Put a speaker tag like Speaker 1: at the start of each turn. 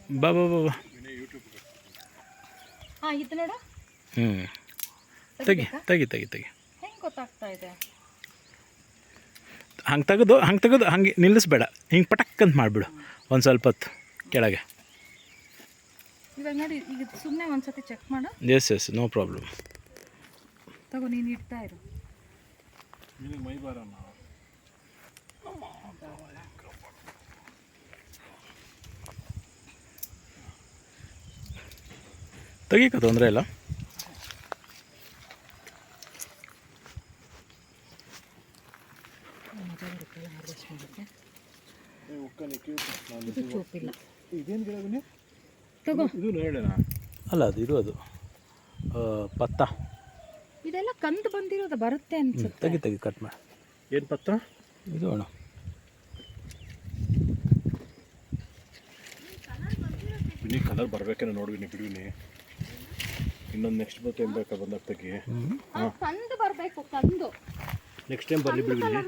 Speaker 1: ಬಾ ಬಾ ಬಾ ಬಾ.
Speaker 2: ಹಾಂ ಇದು ನೋಡ.
Speaker 1: ತೆಗಿ ತೆಗಿ ತೆಗಿ ತೆಗಿ.
Speaker 2: ಹೆಂಗೆ ಗೊತ್ತಾಗ್ತಾ ಇದೆ?
Speaker 1: ಹಂಗೆ ತೆಗೆದು ಹಂಗೆ ನಿಲ್ಲಿಸ್ಬೇಡ, ಹಿಂಗೆ ಪಟಕ್ ಅಂತ ಮಾಡಿಬಿಡು ಒಂದು ಸ್ವಲ್ಪ ಹೊತ್ತು ಕೆಳಗೆ.
Speaker 2: ಇವಾಗ ನೋಡಿ, ಈಗ ಸುಮ್ಮನೆ ಒಂದ್ಸತಿ ಚೆಕ್ ಮಾಡು.
Speaker 1: Yes no problem.
Speaker 2: ತಗೋ, ನೀನು ಇಡ್ತಾ ಇರು.
Speaker 3: ಮೈ ಬಾರಣ್ಣ.
Speaker 1: ತೆಗೀಕ ತೊಂದರೆ ಇಲ್ಲ. ಅಲ್ಲ ಅದು ಪತ್ತ
Speaker 2: ಇದೆಲ್ಲ ಕಂದು ಬಂದಿರೋದು ಬರುತ್ತೆ ಅನ್ಸುತ್ತೆ.
Speaker 1: ತೆಗಿ ಕಟ್ ಮಾಡಿ.
Speaker 3: ಏನು ಪತ್ತ
Speaker 1: ಇದು ಅಣ್ಣ?
Speaker 3: ಬಿನಿ ಕಲರ್ ಬರ್ಬೇಕೇನೋ ನೋಡ್ಬಿನಿ ಬಿಡುವಿನಿ. ಇನ್ನೊಂದು ನೆಕ್ಸ್ಟ್ ಬರ್ತಾ ಬಂದಾಗ ತೆಗಿ.
Speaker 2: ಕಂದು ಬರಬೇಕು, ಕಂದು
Speaker 3: ನೆಕ್ಸ್ಟ್ ಟೈಮ್ ಬರಲಿ ಬಿಡುವಿನಿ.